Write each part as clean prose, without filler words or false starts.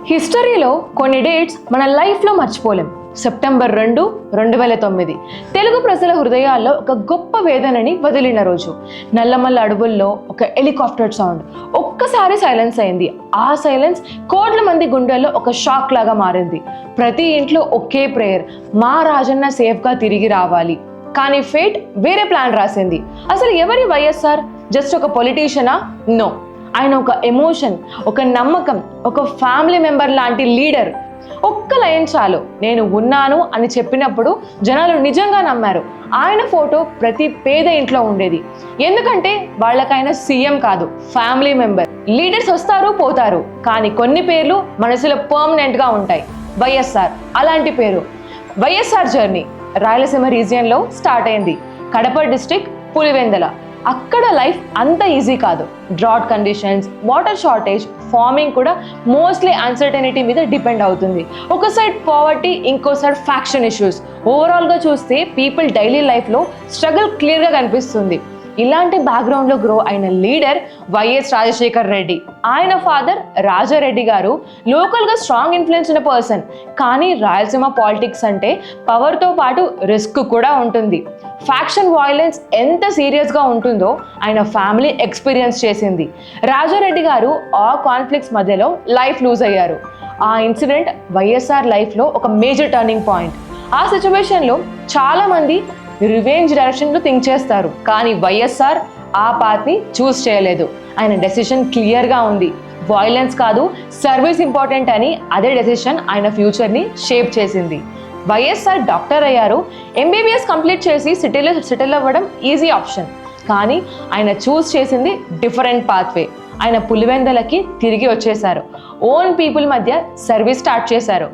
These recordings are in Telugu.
హిస్టరీలో కొన్ని డేట్స్ మన లైఫ్లో మర్చిపోలేం. సెప్టెంబర్ 2, 2009 తెలుగు ప్రజల హృదయాల్లో ఒక గొప్ప వేదనని వదిలిన రోజు. నల్లమల్ల అడవుల్లో ఒక హెలికాప్టర్ సౌండ్ ఒక్కసారి సైలెన్స్ అయింది. ఆ సైలెన్స్ కోట్ల మంది గుండెల్లో ఒక షాక్ లాగా మారింది. ప్రతి ఇంట్లో ఒకే ప్రేయర్, మా రాజన్న సేఫ్గా తిరిగి రావాలి. కానీ ఫేట్ వేరే ప్లాన్ రాసింది. అసలు ఎవరి వైఎస్ఆర్? జస్ట్ ఒక పొలిటీషియనా? నో, ఆయన ఒక ఎమోషన్, ఒక నమ్మకం, ఒక ఫ్యామిలీ మెంబర్ లాంటి లీడర్. ఒక్క లైన్ చాలు, నేను ఉన్నాను అని చెప్పినప్పుడు జనాలు నిజంగా నమ్మారు. ఆయన ఫోటో ప్రతి పేద ఇంట్లో ఉండేది. ఎందుకంటే వాళ్ళకైనా సీఎం కాదు, ఫ్యామిలీ మెంబర్. లీడర్స్ వస్తారు పోతారు, కానీ కొన్ని పేర్లు మనసులో పర్మనెంట్గా ఉంటాయి. వైఎస్ఆర్ అలాంటి పేరు. వైఎస్ఆర్ జర్నీ రాయలసీమ రీజియన్లో స్టార్ట్ అయింది. కడప డిస్ట్రిక్ట్ పులివెందల. అక్కడ లైఫ్ అంత ఈజీ కాదు. Drought conditions, water shortage, farming కూడా మోస్ట్లీ అన్సర్టనిటీ మీద డిపెండ్ అవుతుంది. ఒక సైడ్ పావర్టీ, ఇంకో సైడ్ ఫ్యాక్షన్ ఇష్యూస్. ఓవరాల్గా చూస్తే పీపుల్ డైలీ లైఫ్లో స్ట్రగుల్ క్లియర్గా కనిపిస్తుంది. ఇలాంటి బ్యాక్గ్రౌండ్లో గ్రో అయిన లీడర్ వైఎస్ రాజశేఖర్ రెడ్డి. ఆయన ఫాదర్ రాజారెడ్డి గారు లోకల్గా స్ట్రాంగ్ ఇన్ఫ్లుయెన్స్ ఉన్న పర్సన్. కానీ రాయలసీమ పాలిటిక్స్ అంటే పవర్తో పాటు రిస్క్ కూడా ఉంటుంది. ఫ్యాక్షన్ వైలెన్స్ ఎంత సీరియస్గా ఉంటుందో ఆయన ఫ్యామిలీ ఎక్స్పీరియన్స్ చేసింది. రాజారెడ్డి గారు ఆ కాన్ఫ్లిక్ట్స్ మధ్యలో లైఫ్ లూజ్ అయ్యారు. ఆ ఇన్సిడెంట్ వైఎస్ఆర్ లైఫ్లో ఒక మేజర్ టర్నింగ్ పాయింట్. ఆ సిచ్యువేషన్లో చాలామంది రివెంజ్ డైరెక్షన్లో థింక్ చేస్తారు, కానీ వైఎస్ఆర్ ఆ పాత్ని చూస్ చేయలేదు. ఆయన డెసిషన్ క్లియర్గా ఉంది. వైలెన్స్ కాదు, సర్వీస్ ఇంపార్టెంట్ అని. అదే డెసిషన్ ఆయన ఫ్యూచర్ని షేప్ చేసింది. వైఎస్ఆర్ డాక్టర్ అయ్యారు. ఎంబీబీఎస్ కంప్లీట్ చేసి సిటీలో సెటిల్ అవ్వడం ఈజీ ఆప్షన్. కానీ ఆయన చూస్ చేసింది డిఫరెంట్ పాత్వే. ఆయన పులివెందలకి తిరిగి వచ్చేశారు. ఓన్ పీపుల్ మధ్య సర్వీస్ స్టార్ట్ చేశారు.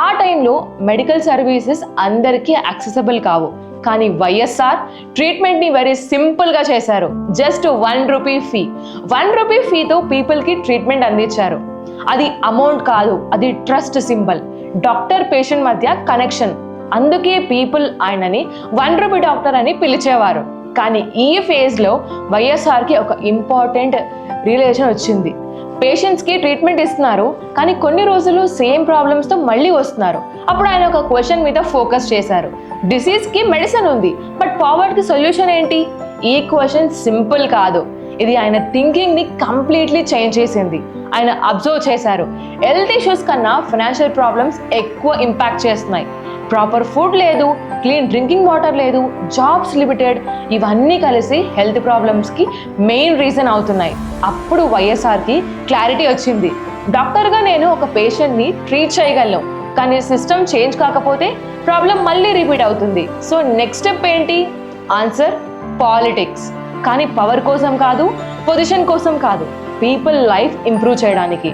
ఆ టైంలో మెడికల్ సర్వీసెస్ అందరికీ యాక్సెసిబుల్ కావు. కానీ వైఎస్ఆర్ ట్రీట్మెంట్ని వెరీ సింపుల్గా చేశారు. Just 1 rupee fee. 1 రూపీ ఫీతో పీపుల్కి ట్రీట్మెంట్ అందించారు. అది అమౌంట్ కాదు, అది ట్రస్ట్ సింబల్. డాక్టర్ పేషెంట్ మధ్య కనెక్షన్. అందుకే పీపుల్ ఆయనని 1 రూపీ డాక్టర్ అని పిలిచేవారు. కానీ ఈ ఫేజ్లో వైఎస్ఆర్కి ఒక ఇంపార్టెంట్ రియలైజేషన్ వచ్చింది. పేషెంట్స్కి ట్రీట్మెంట్ ఇస్తున్నారు, కానీ కొన్ని రోజులు సేమ్ ప్రాబ్లమ్స్తో మళ్ళీ వస్తున్నారు. అప్పుడు ఆయన ఒక క్వశ్చన్ మీద ఫోకస్ చేశారు. డిసీజ్కి మెడిసిన్ ఉంది, బట్ పావర్టీకి సొల్యూషన్ ఏంటి? ఈ క్వశ్చన్ సింపుల్ కాదు. ఇది ఆయన థింకింగ్ని కంప్లీట్లీ చేంజ్ చేసింది. ఆయన అబ్జర్వ్ చేశారు, హెల్త్ ఇష్యూస్ కన్నా ఫైనాన్షియల్ ప్రాబ్లమ్స్ ఎక్కువ ఇంపాక్ట్ చేస్తున్నాయి. ప్రాపర్ ఫుడ్ లేదు, క్లీన్ డ్రింకింగ్ వాటర్ లేదు, జాబ్స్ లిమిటెడ్, ఇవన్నీ కలిసి హెల్త్ ప్రాబ్లమ్స్కి మెయిన్ రీజన్ అవుతున్నాయి. అప్పుడు వైఎస్ఆర్కి క్లారిటీ వచ్చింది. డాక్టర్గా నేను ఒక పేషెంట్ని ట్రీట్ చేయగలను, కానీ సిస్టమ్ చేంజ్ కాకపోతే ప్రాబ్లం మళ్ళీ రిపీట్ అవుతుంది. సో నెక్స్ట్ స్టెప్ ఏంటి? Answer politics. కానీ పవర్ కోసం కాదు, పొజిషన్ కోసం కాదు, పీపుల్ లైఫ్ ఇంప్రూవ్ చేయడానికి.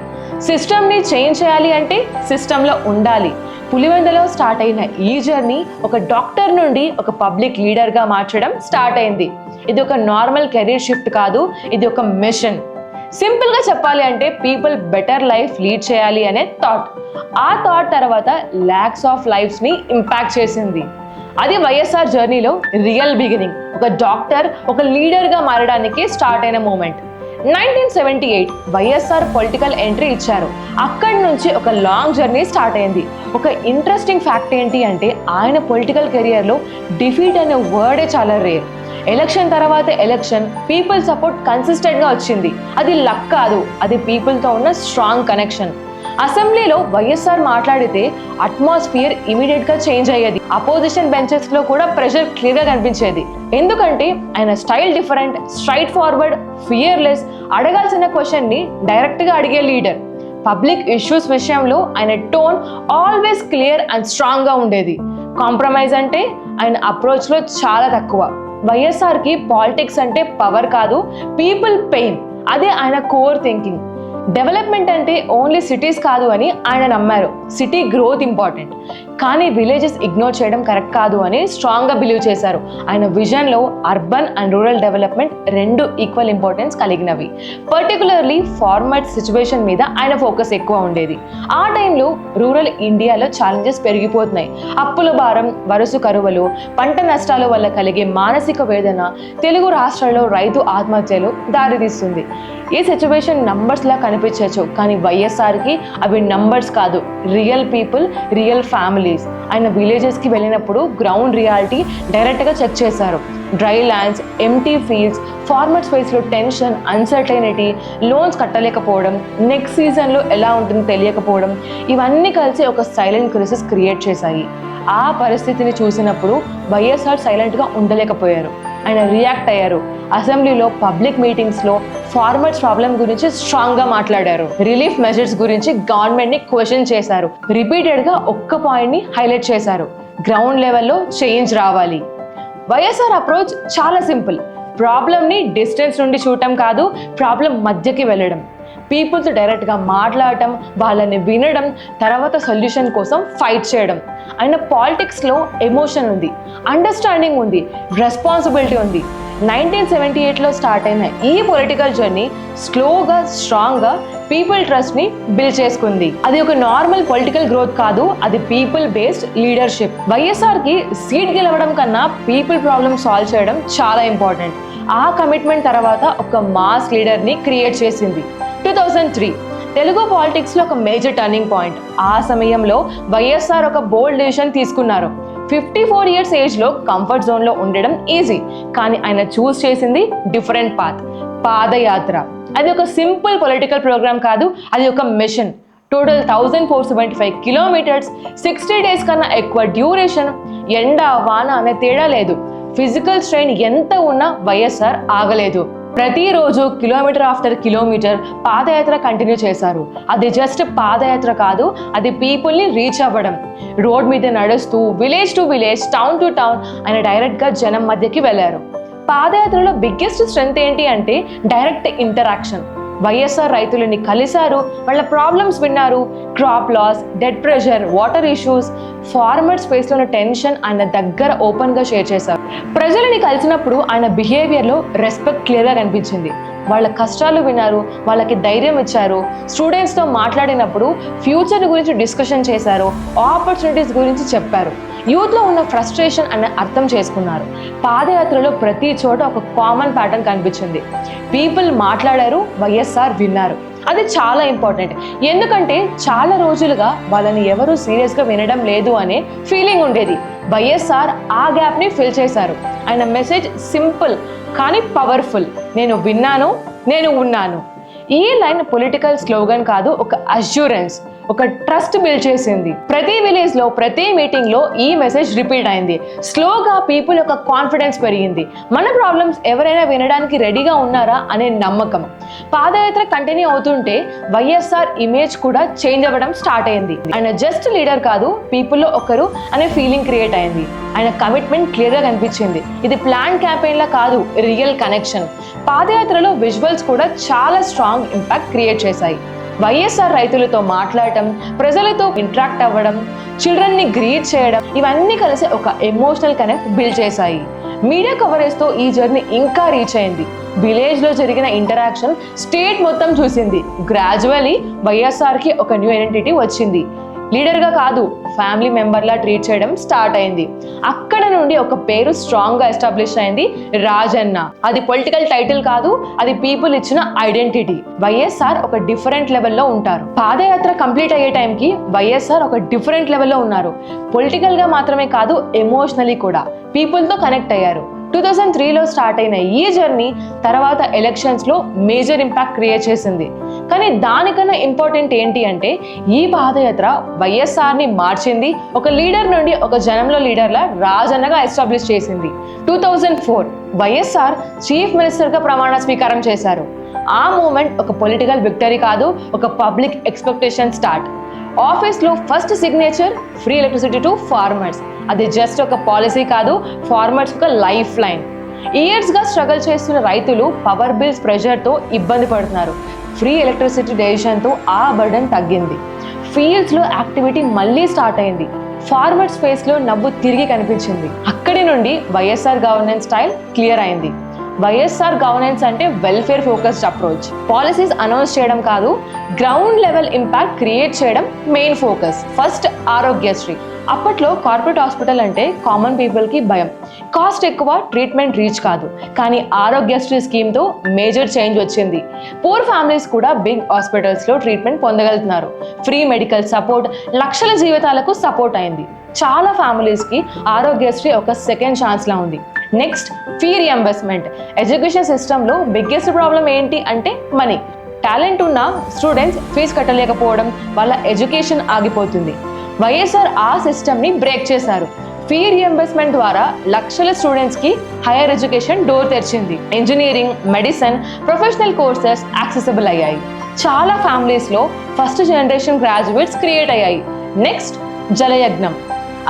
సిస్టమ్ని చేంజ్ చేయాలి అంటే సిస్టంలో ఉండాలి. పులివెందలో స్టార్ట్ అయిన ఈ జర్నీ ఒక డాక్టర్ నుండి ఒక పబ్లిక్ లీడర్గా మార్చడం స్టార్ట్ అయింది. ఇది ఒక నార్మల్ కెరీర్ షిఫ్ట్ కాదు, ఇది ఒక మిషన్. సింపుల్గా చెప్పాలి అంటే పీపుల్ బెటర్ లైఫ్ లీడ్ చేయాలి అనే థాట్. ఆ థాట్ తర్వాత ల్యాక్స్ ఆఫ్ లైఫ్స్ని ఇంపాక్ట్ చేసింది. అది వైఎస్ఆర్ జర్నీలో రియల్ బిగినింగ్. ఒక డాక్టర్ ఒక లీడర్గా మారడానికి స్టార్ట్ అయిన మూమెంట్. 1978 వైఎస్ఆర్ పొలిటికల్ ఎంట్రీ ఇచ్చారు. అక్కడి నుంచి ఒక లాంగ్ జర్నీ స్టార్ట్ అయింది. ఒక ఇంట్రెస్టింగ్ ఫ్యాక్ట్ ఏంటి అంటే ఆయన పొలిటికల్ కెరియర్లో డిఫీట్ అనే వర్డే చాలా రేర్. ఎలక్షన్ తర్వాత ఎలక్షన్ పీపుల్ సపోర్ట్ కన్సిస్టెంట్గా వచ్చింది. అది లక్ కాదు, అది పీపుల్తో ఉన్న స్ట్రాంగ్ కనెక్షన్. అసెంబ్లీలో వైఎస్ఆర్ మాట్లాడితే అట్మాస్ఫియర్ ఇమీడియట్గా చేంజ్ అయ్యేది. అపోజిషన్ బెంచెస్లో కూడా ప్రెషర్ క్లియర్గా కనిపించేది. ఎందుకంటే ఆయన style different, straight forward, fearless, అడగాల్సిన క్వశ్చన్ని డైరెక్ట్గా అడిగే లీడర్. పబ్లిక్ ఇష్యూస్ విషయంలో ఆయన టోన్ ఆల్వేస్ క్లియర్ అండ్ స్ట్రాంగ్గా ఉండేది. కాంప్రమైజ్ అంటే ఆయన అప్రోచ్లో చాలా తక్కువ. వైఎస్ఆర్కి పాలిటిక్స్ అంటే పవర్ కాదు, పీపుల్ పెయిన్. అదే ఆయన కోర్ థింకింగ్. డెవలప్మెంట్ అంటే ఓన్లీ సిటీస్ కాదు అని ఆయన నమ్మారు. సిటీ గ్రోత్ ఇంపార్టెంట్, కానీ విలేజెస్ ఇగ్నోర్ చేయడం కరెక్ట్ కాదు అని స్ట్రాంగ్గా బిలీవ్ చేశారు. ఆయన విజన్లో అర్బన్ అండ్ రూరల్ డెవలప్మెంట్ రెండు ఈక్వల్ ఇంపార్టెన్స్ కలిగినవి. పర్టికులర్లీ ఫార్మర్స్ సిచ్యువేషన్ మీద ఆయన ఫోకస్ ఎక్కువ ఉండేది. ఆ టైంలో రూరల్ ఇండియాలో ఛాలెంజెస్ పెరిగిపోతున్నాయి. అప్పుల భారం, వరుస కరువులు, పంట నష్టాల వల్ల కలిగే మానసిక వేదన తెలుగు రాష్ట్రాల్లో రైతు ఆత్మహత్యలు దారితీస్తుంది. ఈ సిచ్యువేషన్ నంబర్స్లా కనిపించవచ్చు, కానీ వైఎస్ఆర్కి అవి నంబర్స్ కాదు, రియల్ పీపుల్, రియల్ ఫ్యామిలీస్. ఆయన విలేజెస్కి వెళ్ళినప్పుడు గ్రౌండ్ రియాలిటీ డైరెక్ట్గా చెక్ చేశారు. Dry lands, empty fields, farmers ఫేస్లో టెన్షన్, అన్సర్టైనిటీ, లోన్స్ కట్టలేకపోవడం, నెక్స్ట్ సీజన్లో ఎలా ఉంటుందో తెలియకపోవడం, ఇవన్నీ కలిసి ఒక సైలెంట్ క్రైసిస్ క్రియేట్ చేశాయి. ఆ పరిస్థితిని చూసినప్పుడు వైఎస్ఆర్ సైలెంట్గా ఉండలేకపోయారు. ఆయన రియాక్ట్ అయ్యారు. అసెంబ్లీలో, పబ్లిక్ మీటింగ్స్లో ఫార్మర్స్ ప్రాబ్లం గురించి స్ట్రాంగ్గా మాట్లాడారు. రిలీఫ్ మెజర్స్ గురించి గవర్నమెంట్ని క్వశ్చన్ చేశారు. రిపీటెడ్గా ఒక్క పాయింట్ని హైలైట్ చేశారు: గ్రౌండ్ లెవెల్లో చేంజ్ రావాలి. వైఎస్ఆర్ అప్రోచ్ చాలా సింపుల్. ప్రాబ్లమ్ని డిస్టెన్స్ నుండి చూడటం కాదు, ప్రాబ్లం మధ్యకి వెళ్ళడం, పీపుల్తో డైరెక్ట్గా మాట్లాడటం, వాళ్ళని వినడం, తర్వాత సొల్యూషన్ కోసం ఫైట్ చేయడం. ఆయన పాలిటిక్స్లో ఎమోషన్ ఉంది, అండర్స్టాండింగ్ ఉంది, రెస్పాన్సిబిలిటీ ఉంది. 1978లో స్టార్ట్ అయిన ఈ పొలిటికల్ జర్నీ స్లోగా, స్ట్రాంగ్గా పీపుల్ ట్రస్ట్ని బిల్డ్ చేసుకుంది. అది ఒక నార్మల్ పొలిటికల్ గ్రోత్ కాదు, అది పీపుల్ బేస్డ్ లీడర్షిప్. వైఎస్ఆర్కి సీట్ గెలవడం కన్నా పీపుల్ ప్రాబ్లమ్ సాల్వ్ చేయడం చాలా ఇంపార్టెంట్. ఆ కమిట్మెంట్ తర్వాత ఒక మాస్ లీడర్ని క్రియేట్ చేసింది. 2003 తెలుగు పాలిటిక్స్లో ఒక మేజర్ టర్నింగ్ పాయింట్. ఆ సమయంలో వైఎస్ఆర్ ఒక బోల్డ్ డెసిషన్ తీసుకున్నారు. 54 ఇయర్స్ ఏజ్లో కంఫర్ట్ జోన్లో ఉండడం ఈజీ, కానీ ఆయన చూస్ చేసింది డిఫరెంట్ పాత్, పాదయాత్ర. అది ఒక సింపుల్ పొలిటికల్ ప్రోగ్రామ్ కాదు, అది ఒక మిషన్. టోటల్ 1475 కిలోమీటర్స్, 60 డేస్ కన్నా ఎక్కువ డ్యూరేషన్, ఎండ వాన అనే తేడా లేదు. ఫిజికల్ స్ట్రెయిన్ ఎంత ఉన్నా వైఎస్ఆర్ ఆగలేదు. ప్రతిరోజు కిలోమీటర్ ఆఫ్టర్ కిలోమీటర్ పాదయాత్ర కంటిన్యూ చేశారు. అది జస్ట్ పాదయాత్ర కాదు, అది పీపుల్ని రీచ్ అవ్వడం. రోడ్ మీద నడుస్తూ village to village, town to town ఆయన డైరెక్ట్గా జనం మధ్యకి వెళ్ళారు. పాదయాత్రలో బిగ్గెస్ట్ స్ట్రెంగ్త్ ఏంటి అంటే డైరెక్ట్ ఇంటరాక్షన్. వైఎస్ఆర్ రైతులని కలిశారు, వాళ్ళ ప్రాబ్లమ్స్ విన్నారు. Crop loss, debt pressure, water issues, farmers ఫేస్లో ఉన్న టెన్షన్ ఆయన దగ్గర ఓపెన్గా షేర్ చేశారు. ప్రజలని కలిసినప్పుడు ఆయన బిహేవియర్లో రెస్పెక్ట్ క్లియర్గా కనిపించింది. వాళ్ళ కష్టాలు విన్నారు, వాళ్ళకి ధైర్యం ఇచ్చారు. స్టూడెంట్స్తో మాట్లాడినప్పుడు ఫ్యూచర్ గురించి డిస్కషన్ చేశారు, ఆపర్చునిటీస్ గురించి చెప్పారు. యూత్లో ఉన్న ఫ్రస్ట్రేషన్ అనే అర్థం చేసుకున్నారు. పాదయాత్రలో ప్రతి చోట ఒక కామన్ ప్యాటర్న్ కనిపించింది. పీపుల్ మాట్లాడారు, వైఎస్ఆర్ విన్నారు. అది చాలా ఇంపార్టెంట్, ఎందుకంటే చాలా రోజులుగా వాళ్ళని ఎవరు సీరియస్గా వినడం లేదు అనే ఫీలింగ్ ఉండేది. వైఎస్ఆర్ ఆ గ్యాప్ని ఫిల్ చేశారు. ఆయన మెసేజ్ సింపుల్ కానీ పవర్ఫుల్: నేను విన్నాను, నేను ఉన్నాను. ఈ లైన్ పొలిటికల్ స్లోగన్ కాదు, ఒక అష్యూరెన్స్, ఒక ట్రస్ట్ బిల్డ్ చేసింది. ప్రతి విలేజ్లో, ప్రతి మీటింగ్లో ఈ మెసేజ్ రిపీట్ అయింది. స్లోగా పీపుల్ యొక్క కాన్ఫిడెన్స్ పెరిగింది. మన ప్రాబ్లమ్స్ ఎవరైనా వినడానికి రెడీగా ఉన్నారా అనే నమ్మకం. పాదయాత్ర కంటిన్యూ అవుతుంటే వైఎస్ఆర్ ఇమేజ్ కూడా చేంజ్ అవ్వడం స్టార్ట్ అయింది. ఆయన జస్ట్ లీడర్ కాదు, పీపుల్లో ఒకరు అనే ఫీలింగ్ క్రియేట్ అయింది. ఆయన కమిట్మెంట్ క్లియర్గా కనిపించింది. ఇది ప్లాన్ క్యాంపెయిన్లా కాదు, రియల్ కనెక్షన్. పాదయాత్రలో విజువల్స్ కూడా చాలా స్ట్రాంగ్ ఇంపాక్ట్ క్రియేట్ చేశాయి. వైఎస్ఆర్ రైతులతో మాట్లాడటం, ప్రజలతో ఇంటరాక్ట్ అవ్వడం, చిల్డ్రన్ని గ్రీట్ చేయడం, ఇవన్నీ కలిసి ఒక ఎమోషనల్ కనెక్ట్ బిల్డ్ చేశాయి. మీడియా కవరేజ్తో ఈ జర్నీ ఇంకా రీచ్ అయింది. విలేజ్లో జరిగిన ఇంటరాక్షన్ స్టేట్ మొత్తం చూసింది. గ్రాడ్యువల్లీ వైఎస్ఆర్కి ఒక న్యూ ఐడెంటిటీ వచ్చింది. లీడర్గా కాదు, ఫ్యామిలీ మెంబర్లా ట్రీట్ చేయడం స్టార్ట్ అయింది. అక్కడ నుండి ఒక పేరు స్ట్రాంగ్గా ఎస్టాబ్లిష్ అయింది, రాజన్న. అది పొలిటికల్ టైటిల్ కాదు, అది పీపుల్ ఇచ్చిన ఐడెంటిటీ. వైఎస్ఆర్ ఒక డిఫరెంట్ లెవెల్లో ఉంటారు. పాదయాత్ర కంప్లీట్ అయ్యే టైంకి వైఎస్ఆర్ ఒక డిఫరెంట్ లెవెల్లో ఉన్నారు. పొలిటికల్గా మాత్రమే కాదు, ఎమోషనలీ కూడా పీపుల్తో కనెక్ట్ అయ్యారు. 2003లో స్టార్ట్ అయిన ఈ జర్నీ తర్వాత ఎలక్షన్స్లో మేజర్ ఇంపాక్ట్ క్రియేట్ చేసింది. కానీ దానికన్నా ఇంపార్టెంట్ ఏంటి అంటే ఈ పాదయాత్ర వైఎస్ఆర్ని మార్చింది. ఒక లీడర్ నుండి ఒక జనంలో లీడర్లా రాజన్నగా ఎస్టాబ్లిష్ చేసింది. 2004 వైఎస్ఆర్ చీఫ్ మినిస్టర్గా ప్రమాణ స్వీకారం చేశారు. ఆ మూమెంట్ ఒక పొలిటికల్ విక్టరీ కాదు, ఒక పబ్లిక్ ఎక్స్పెక్టేషన్ స్టార్ట్. ఆఫీస్లో first signature, free electricity to farmers. అది జస్ట్ ఒక పాలసీ కాదు, ఫార్మర్స్ ఒక లైఫ్ లైన్. ఇయర్స్గా స్ట్రగుల్ చేస్తున్న రైతులు పవర్ బిల్స్ ప్రెషర్తో ఇబ్బంది పడుతున్నారు. ఫ్రీ ఎలక్ట్రిసిటీ డెసిషన్తో ఆ బర్డన్ తగ్గింది. ఫీల్డ్స్లో యాక్టివిటీ మళ్ళీ స్టార్ట్ అయింది. ఫార్మర్స్ ఫేస్ లో నవ్వు తిరిగి కనిపించింది. అక్కడి నుండి వైఎస్ఆర్ గవర్నెన్స్ స్టైల్ క్లియర్ అయింది. వైఎస్ఆర్ గవర్నెన్స్ అంటే welfare focused approach. Policies announce చేయడం కాదు, గ్రౌండ్ లెవెల్ ఇంపాక్ట్ క్రియేట్ చేయడం మెయిన్ ఫోకస్. ఫస్ట్ ఆరోగ్యశ్రీ. అప్పట్లో కార్పొరేట్ హాస్పిటల్ అంటే కామన్ పీపుల్ కి భయం. కాస్ట్ ఎక్కువ, ట్రీట్మెంట్ రీచ్ కాదు. కానీ ఆరోగ్యశ్రీ స్కీమ్ తో మేజర్ చేంజ్ వచ్చింది. పూర్ ఫ్యామిలీస్ కూడా బిగ్ హాస్పిటల్స్ లో ట్రీట్మెంట్ పొందగలుగుతున్నారు. ఫ్రీ మెడికల్ సపోర్ట్ లక్షల జీవితాలకు సపోర్ట్ అయింది. చాలా ఫ్యామిలీస్ కి ఆరోగ్యశ్రీ ఒక సెకండ్ ఛాన్స్ లా ఉంది. Next, fee reimbursement. ఎడ్యుకేషన్ సిస్టంలో బిగ్గెస్ట్ ప్రాబ్లం ఏంటి అంటే మనీ. టాలెంట్ ఉన్న స్టూడెంట్స్ ఫీజు కట్టలేకపోవడం వల్ల ఎడ్యుకేషన్ ఆగిపోతుంది. వైఎస్ఆర్ ఆ సిస్టమ్ని బ్రేక్ చేశారు. ఫీ రియంబర్స్మెంట్ ద్వారా లక్షల స్టూడెంట్స్కి హైయర్ ఎడ్యుకేషన్ డోర్ తెరిచింది. Engineering, medicine, professional courses accessible అయ్యాయి. చాలా ఫ్యామిలీస్లో ఫస్ట్ జనరేషన్ గ్రాడ్యుయేట్స్ క్రియేట్ అయ్యాయి. నెక్స్ట్, జలయజ్ఞం.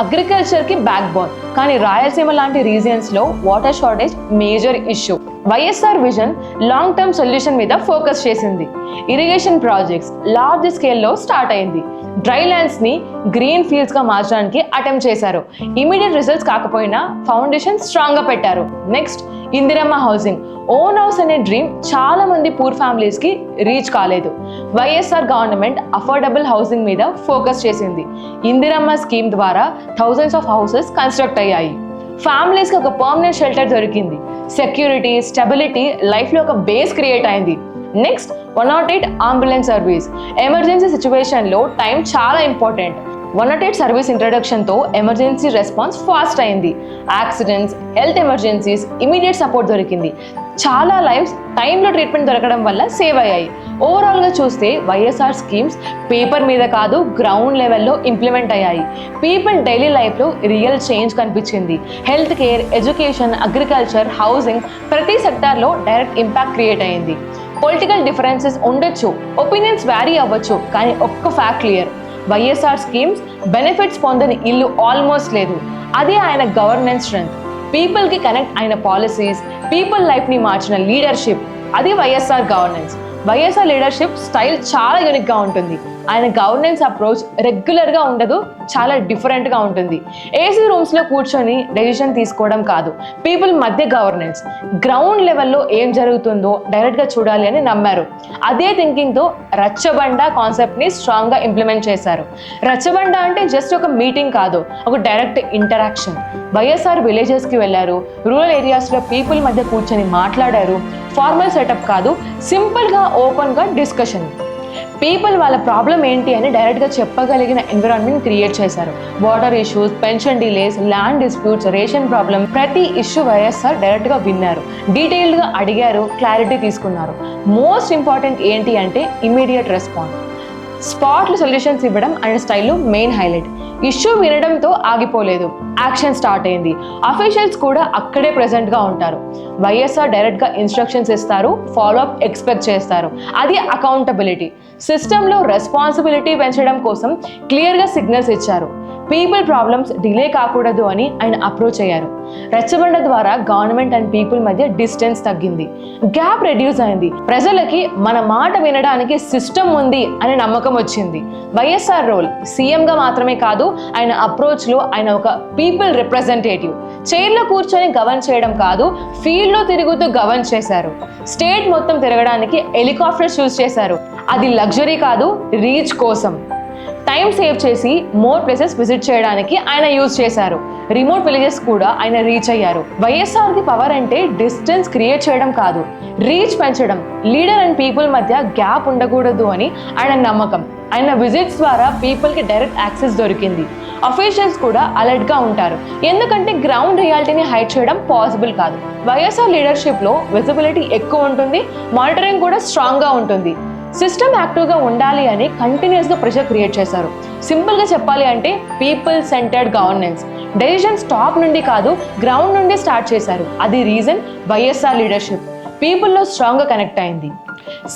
అగ్రికల్చర్కి బ్యాక్ బోన్. కానీ రాయలసీమ లాంటి రీజియన్స్లో water shortage major issue. YSR vision long term solution మీద ఫోకస్ చేసింది. ఇరిగేషన్ ప్రాజెక్ట్స్ లార్జ్ స్కేల్లో స్టార్ట్ అయింది. డ్రై ల్యాండ్స్ని గ్రీన్ ఫీల్డ్స్గా మార్చడానికి అటెంప్ట్ చేశారు. ఇమీడియట్ రిజల్ట్స్ కాకపోయినా ఫౌండేషన్ స్ట్రాంగ్గా పెట్టారు. Next, Indiramma housing. Own house అనే డ్రీమ్ చాలా మంది పూర్ ఫ్యామిలీస్కి రీచ్ కాలేదు. వైఎస్ఆర్ గవర్నమెంట్ అఫోర్డబుల్ హౌసింగ్ మీద ఫోకస్ చేసింది. ఇందిరమ్మ స్కీమ్ ద్వారా థౌజండ్స్ ఆఫ్ హౌసెస్ కన్స్ట్రక్ట్ అయ్యాయి. ఫ్యామిలీస్కి ఒక పర్మనెంట్ షెల్టర్ దొరికింది. సెక్యూరిటీ, స్టెబిలిటీ లైఫ్లో ఒక బేస్ క్రియేట్ అయింది. Next, 108 ambulance service. ఎమర్జెన్సీ సిచ్యువేషన్లో టైం చాలా ఇంపార్టెంట్. 108 సర్వీస్ ఇంట్రడక్షన్తో ఎమర్జెన్సీ రెస్పాన్స్ ఫాస్ట్ అయింది. Accidents, health emergencies immediate support దొరికింది. చాలా లైఫ్స్ టైంలో ట్రీట్మెంట్ దొరకడం వల్ల సేవ్ అయ్యాయి. ఓవరాల్గా చూస్తే వైఎస్ఆర్ స్కీమ్స్ పేపర్ మీద కాదు, గ్రౌండ్ లెవెల్లో ఇంప్లిమెంట్ అయ్యాయి. పీపుల్ డైలీ లైఫ్లో రియల్ చేంజ్ కనిపించింది. Health care, education, agriculture, housing ప్రతి సెక్టార్లో డైరెక్ట్ ఇంపాక్ట్ క్రియేట్ అయింది. పొలిటికల్ డిఫరెన్సెస్ ఉండొచ్చు, ఒపీనియన్స్ వ్యారీ అవ్వచ్చు, కానీ ఒక్క fact clear: YSR schemes benefits పొందని ఇల్లు ఆల్మోస్ట్ లేదు. అదే ఆయన గవర్నెన్స్ స్ట్రెంగ్త్. పీపుల్కి కనెక్ట్ అయిన పాలసీస్, పీపుల్ లైఫ్ని మార్చిన లీడర్షిప్, అది YSR governance. YSR leadership style చాలా యూనిక్గా ఉంటుంది. ఆయన గవర్నెన్స్ అప్రోచ్ రెగ్యులర్గా ఉండదు, చాలా డిఫరెంట్గా ఉంటుంది. ఏసీ రూమ్స్లో కూర్చొని డెసిషన్ తీసుకోవడం కాదు, పీపుల్ మధ్య గవర్నెన్స్. గ్రౌండ్ లెవెల్లో ఏం జరుగుతుందో డైరెక్ట్గా చూడాలి అని నమ్మారు. అదే థింకింగ్తో రచ్చబండ కాన్సెప్ట్ని స్ట్రాంగ్గా ఇంప్లిమెంట్ చేశారు. రచ్చబండ అంటే జస్ట్ ఒక మీటింగ్ కాదు, ఒక డైరెక్ట్ ఇంటరాక్షన్. వైఎస్ఆర్ విలేజెస్కి వెళ్ళారు, రూరల్ ఏరియాస్లో పీపుల్ మధ్య కూర్చొని మాట్లాడారు. ఫార్మల్ సెటప్ కాదు, సింపుల్గా ఓపెన్గా డిస్కషన్. పీపుల్ వాళ్ళ ప్రాబ్లం ఏంటి అని డైరెక్ట్గా చెప్పగలిగిన ఎన్విరాన్మెంట్ క్రియేట్ చేశారు. Water issues, pension delays, land disputes, ration problem, ప్రతి ఇష్యూ వైఎస్ఆర్ డైరెక్ట్గా విన్నారు, డీటెయిల్డ్గా అడిగారు, క్లారిటీ తీసుకున్నారు. మోస్ట్ ఇంపార్టెంట్ ఏంటి అంటే ఇమీడియట్ రెస్పాన్స్. స్పాట్లో సొల్యూషన్స్ ఇవ్వడం ఆయన స్టైల్లో మెయిన్ హైలైట్. ఇష్యూ వినడంతో ఆగిపోలేదు, యాక్షన్ స్టార్ట్ అయింది. అఫీషియల్స్ కూడా అక్కడే ప్రెసెంట్గా ఉంటారు. వైఎస్ఆర్ డైరెక్ట్గా ఇన్స్ట్రక్షన్స్ ఇస్తారు, ఫాలోఅప్ ఎక్స్పెక్ట్ చేస్తారు. అది అకౌంటబిలిటీ. సిస్టంలో రెస్పాన్సిబిలిటీ పెంచడం కోసం క్లియర్గా సిగ్నల్స్ ఇచ్చారు. పీపుల్ ప్రాబ్లమ్స్ డిలే కాకూడదు అని ఆయన అప్రోచ్ అయ్యారు. రచ్చబండ ద్వారా గవర్నమెంట్ అండ్ పీపుల్ మధ్య డిస్టెన్స్ తగ్గింది, గ్యాప్ రెడ్యూస్ అయింది. ప్రజలకి మన మాట వినడానికి సిస్టమ్ ఉంది అనే నమ్మకం వచ్చింది. వైఎస్ఆర్ రోల్ సీఎంగా మాత్రమే కాదు, ఆయన అప్రోచ్లో ఆయన ఒక పీపుల్ రిప్రజెంటేటివ్. చైర్లో కూర్చొని గవర్న్ చేయడం కాదు, ఫీల్డ్లో తిరుగుతూ గవర్న్ చేశారు. స్టేట్ మొత్తం తిరగడానికి హెలికాప్టర్స్ యూజ్ చేశారు. అది లగ్జరీ కాదు, రీచ్ కోసం. టైం సేవ్ చేసి మోర్ ప్లేసెస్ విజిట్ చేయడానికి ఆయన యూజ్ చేశారు. రిమోట్ విలేజెస్ కూడా ఆయన రీచ్ అయ్యారు. వైఎస్ఆర్ది పవర్ అంటే డిస్టెన్స్ క్రియేట్ చేయడం కాదు, రీచ్ పెంచడం. లీడర్ అండ్ పీపుల్ మధ్య గ్యాప్ ఉండకూడదు అని ఆయన నమ్మకం. ఆయన విజిట్స్ ద్వారా పీపుల్కి డైరెక్ట్ యాక్సెస్ దొరికింది. అఫీషియల్స్ కూడా అలర్ట్గా ఉంటారు, ఎందుకంటే గ్రౌండ్ రియాలిటీని హైడ్ చేయడం పాసిబుల్ కాదు. వైఎస్ఆర్ లీడర్షిప్లో విజిబిలిటీ ఎక్కువ ఉంటుంది, మానిటరింగ్ కూడా స్ట్రాంగ్గా ఉంటుంది. సిస్టమ్ యాక్టివ్గా ఉండాలి అని కంటిన్యూస్గా ప్రెషర్ క్రియేట్ చేశారు. సింపుల్గా చెప్పాలి అంటే people centred governance. Decisions top నుండి కాదు, గ్రౌండ్ నుండి స్టార్ట్ చేశారు. అది రీజన్ వైఎస్ఆర్ లీడర్షిప్ పీపుల్లో స్ట్రాంగ్గా కనెక్ట్ అయింది.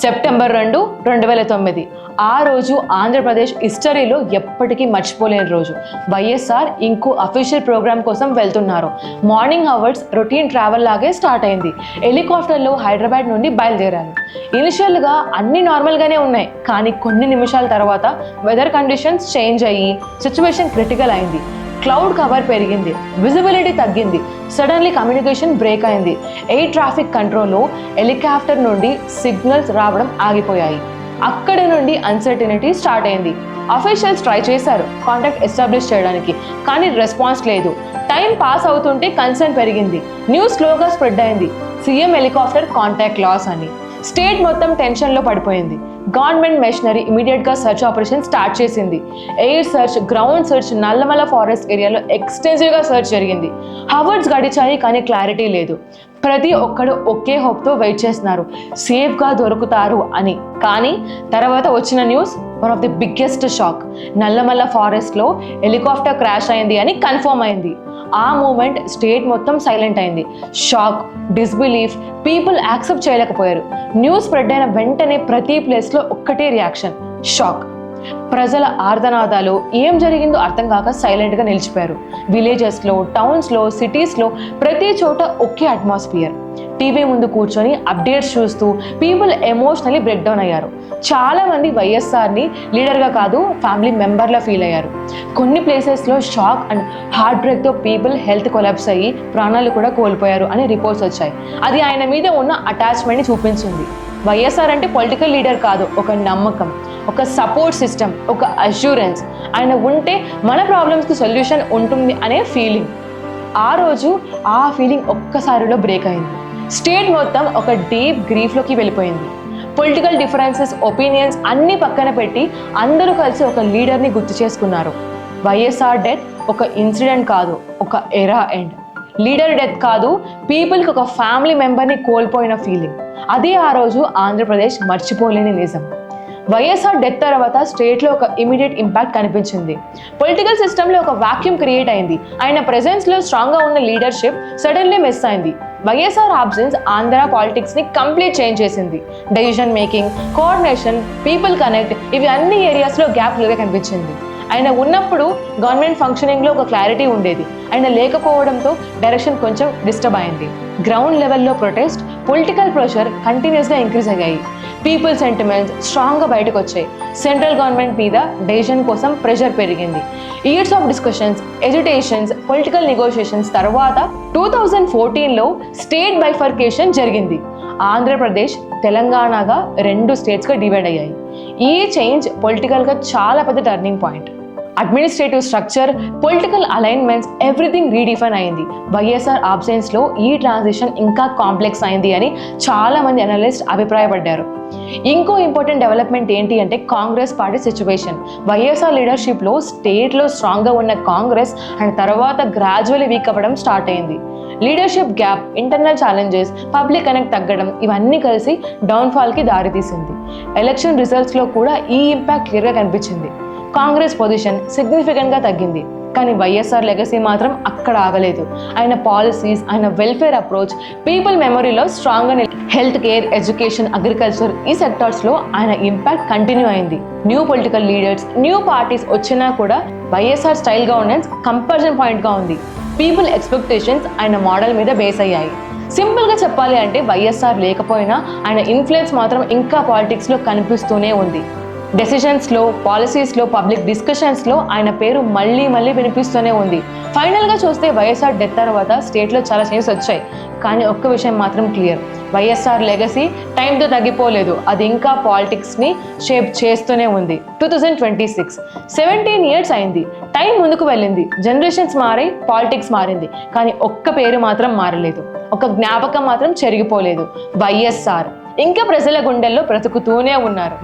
సెప్టెంబర్ 2, 2009. ఆ రోజు ఆంధ్రప్రదేశ్ హిస్టరీలో ఎప్పటికీ మర్చిపోలేని రోజు. వైఎస్ఆర్ ఇంకో అఫీషియల్ ప్రోగ్రామ్ కోసం వెళ్తున్నారు. మార్నింగ్ అవర్స్ రొటీన్ ట్రావెల్ లాగే స్టార్ట్ అయింది. హెలికాప్టర్లో హైదరాబాద్ నుండి బయలుదేరారు. ఇనిషియల్గా అన్ని నార్మల్గానే ఉన్నాయి, కానీ కొన్ని నిమిషాల తర్వాత వెదర్ కండిషన్స్ చేంజ్ అయ్యి సిచ్యువేషన్ క్రిటికల్ అయింది. క్లౌడ్ కవర్ పెరిగింది, విజిబిలిటీ తగ్గింది, సడన్లీ కమ్యూనికేషన్ బ్రేక్ అయింది. ఎయిర్ ట్రాఫిక్ కంట్రోల్లో హెలికాప్టర్ నుండి సిగ్నల్స్ రావడం ఆగిపోయాయి. అక్కడి నుండి అన్సర్టనిటీ స్టార్ట్ అయింది. అఫీషియల్స్ ట్రై చేశారు కాంటాక్ట్ ఎస్టాబ్లిష్ చేయడానికి, కానీ రెస్పాన్స్ లేదు. టైం పాస్ అవుతుంటే కన్సర్న్ పెరిగింది. న్యూస్ స్లోగా స్ప్రెడ్ అయింది, సీఎం హెలికాప్టర్ కాంటాక్ట్ లాస్ అని. స్టేట్ మొత్తం టెన్షన్లో పడిపోయింది. గవర్నమెంట్ మెషినరీ ఇమీడియట్గా సెర్చ్ ఆపరేషన్ స్టార్ట్ చేసింది. Air search, ground search, Nallamala forest ఏరియాలో ఎక్స్టెన్సివ్గా సెర్చ్ జరిగింది. హవర్స్ గడిచాయి, కానీ క్లారిటీ లేదు. ప్రతి ఒక్కడు ఒకే హోప్తో వెయిట్ చేస్తున్నారు, సేఫ్గా దొరుకుతారు అని. కానీ తర్వాత వచ్చిన news one of the biggest shock. Nallamala ఫారెస్ట్లో హెలికాప్టర్ క్రాష్ అయింది అని కన్ఫర్మ్ అయింది. ఆ మూమెంట్ స్టేట్ మొత్తం సైలెంట్ అయింది. షాక్, డిస్బిలీఫ్, పీపుల్ యాక్సెప్ట్ చేయలేకపోయారు. న్యూస్ స్ప్రెడ్ అయిన వెంటనే ప్రతి ప్లేస్లో ఒక్కటే రియాక్షన్, షాక్. ప్రజల ఆర్తనాదాలు ఏం జరిగిందో అర్థం కాక సైలెంట్గా నిలిచిపోయారు. విలేజెస్లో, టౌన్స్లో, సిటీస్లో ప్రతి చోట ఒకే అట్మాస్ఫియర్. టీవీ ముందు కూర్చొని అప్డేట్స్ చూస్తూ పీపుల్ ఎమోషనలీ బ్రేక్ డౌన్ అయ్యారు. చాలామంది వైఎస్ఆర్ని లీడర్గా కాదు, ఫ్యామిలీ మెంబర్లా ఫీల్ అయ్యారు. కొన్ని ప్లేసెస్లో షాక్ అండ్ హార్ట్ బ్రేక్తో పీపుల్ హెల్త్ కొలాప్స్ అయ్యి ప్రాణాలు కూడా కోల్పోయారు అని రిపోర్ట్స్ వచ్చాయి. అది ఆయన మీద ఉన్న అటాచ్మెంట్ని చూపించింది. వైఎస్ఆర్ అంటే పొలిటికల్ లీడర్ కాదు, ఒక నమ్మకం, ఒక సపోర్ట్ సిస్టమ్, ఒక అష్యూరెన్స్. ఆయన ఉంటే మన ప్రాబ్లమ్స్కి సొల్యూషన్ ఉంటుంది అనే ఫీలింగ్. ఆ రోజు ఆ ఫీలింగ్ ఒక్కసారిలో బ్రేక్ అయింది. స్టేట్ మొత్తం ఒక డీప్ గ్రీఫ్లోకి వెళ్ళిపోయింది. పొలిటికల్ డిఫరెన్సెస్, ఒపీనియన్స్ అన్నీ పక్కన పెట్టి అందరూ కలిసి ఒక లీడర్ని గుర్తు చేసుకున్నారు. వైఎస్ఆర్ డెత్ ఒక ఇన్సిడెంట్ కాదు, ఒక ఎరా ఎండ్. లీడర్ డెత్ కాదు, పీపుల్కి ఒక ఫ్యామిలీ మెంబర్ని కోల్పోయిన ఫీలింగ్. అదే ఆ రోజు ఆంధ్రప్రదేశ్ మర్చిపోలేని నిజం. వైఎస్ఆర్ డెత్ తర్వాత స్టేట్లో ఒక ఇమీడియట్ ఇంపాక్ట్ కనిపించింది. పొలిటికల్ సిస్టంలో ఒక వాక్యూమ్ క్రియేట్ అయింది. ఆయన ప్రెజెన్స్లో స్ట్రాంగ్గా ఉన్న లీడర్షిప్ సడన్లీ మిస్ అయింది. వైఎస్ఆర్ ఆబ్సెన్స్ ఆంధ్ర పాలిటిక్స్ని కంప్లీట్ చేంజ్ చేసింది. Decision making, coordination, people connect, ఇవి అన్ని ఏరియాస్లో గ్యాప్ క్లియర్గా కనిపించింది. ఆయన ఉన్నప్పుడు గవర్నమెంట్ ఫంక్షనింగ్లో ఒక క్లారిటీ ఉండేది. ఆయన లేకపోవడంతో డైరెక్షన్ కొంచెం డిస్టర్బ్ అయింది. గ్రౌండ్ లెవెల్లో ప్రొటెస్ట్, పొలిటికల్ ప్రెషర్ కంటిన్యూస్గా ఇంక్రీజ్ అయ్యాయి. పీపుల్ సెంటిమెంట్స్ స్ట్రాంగ్గా బయటకు వచ్చాయి. సెంట్రల్ గవర్నమెంట్ మీద డెసిషన్ కోసం ప్రెషర్ పెరిగింది. Years of discussions, agitations, political negotiations తర్వాత 2014లో స్టేట్ బైఫర్కేషన్ జరిగింది. ఆంధ్రప్రదేశ్, తెలంగాణగా 2 స్టేట్స్గా డివైడ్ అయ్యాయి. ఈ చేంజ్ పొలిటికల్గా చాలా పెద్ద turning point. Administrative structure, political alignments, everything redefine అయింది. వైఎస్ఆర్ ఆబ్సెన్స్లో ఈ ట్రాన్సిషన్ ఇంకా కాంప్లెక్స్ అయింది అని చాలామంది అనలిస్ట్ అభిప్రాయపడ్డారు. ఇంకో ఇంపార్టెంట్ డెవలప్మెంట్ ఏంటి అంటే కాంగ్రెస్ పార్టీ సిచ్యువేషన్. వైఎస్ఆర్ లీడర్షిప్లో స్టేట్లో స్ట్రాంగ్గా ఉన్న కాంగ్రెస్ అండ్ తర్వాత గ్రాడ్యువల్లీ వీక్ అవ్వడం స్టార్ట్ అయింది. Leadership gap, internal challenges, public connect తగ్గడం, ఇవన్నీ కలిసి డౌన్ఫాల్కి దారితీసింది. ఎలక్షన్ రిజల్ట్స్లో కూడా ఈ ఇంపాక్ట్ క్లియర్గా కనిపించింది. కాంగ్రెస్ పొజిషన్ సిగ్నిఫికెంట్గా తగ్గింది, కానీ వైఎస్ఆర్ లెగసీ మాత్రం అక్కడ ఆగలేదు. ఆయన పాలసీస్, ఆయన వెల్ఫేర్ అప్రోచ్ పీపుల్ మెమరీలో స్ట్రాంగ్గా హెల్త్ కేర్, ఎడ్యుకేషన్, అగ్రికల్చర్, ఈ సెక్టార్స్లో ఆయన ఇంపాక్ట్ కంటిన్యూ అయింది. New political leaders, new parties వచ్చినా కూడా వైఎస్ఆర్ స్టైల్ గవర్నెన్స్ కంపారిజన్ పాయింట్గా ఉంది. పీపుల్ ఎక్స్పెక్టేషన్స్ ఆయన మోడల్ మీద బేస్ అయ్యాయి. సింపుల్గా చెప్పాలి అంటే వైఎస్ఆర్ లేకపోయినా ఆయన ఇన్ఫ్లుయెన్స్ మాత్రం ఇంకా పాలిటిక్స్లో కనిపిస్తూనే ఉంది. డెసిషన్స్లో, పాలసీస్లో, పబ్లిక్ డిస్కషన్స్లో ఆయన పేరు మళ్ళీ మళ్ళీ వినిపిస్తూనే ఉంది. ఫైనల్గా చూస్తే వైఎస్ఆర్ డెత్ తర్వాత స్టేట్లో చాలా చేంజెస్ వచ్చాయి, కానీ ఒక్క విషయం మాత్రం క్లియర్, వైఎస్ఆర్ లెగసీ టైంతో తగ్గిపోలేదు. అది ఇంకా పాలిటిక్స్ని షేప్ చేస్తూనే ఉంది. 2026 17 years అయింది. టైం ముందుకు వెళ్ళింది, జనరేషన్స్ మారాయి, పాలిటిక్స్ మారింది, కానీ ఒక్క పేరు మాత్రం మారలేదు, ఒక జ్ఞాపకం మాత్రం చెరిగిపోలేదు. వైఎస్ఆర్ ఇంకా ప్రజల గుండెల్లో బ్రతుకుతూనే ఉన్నారు.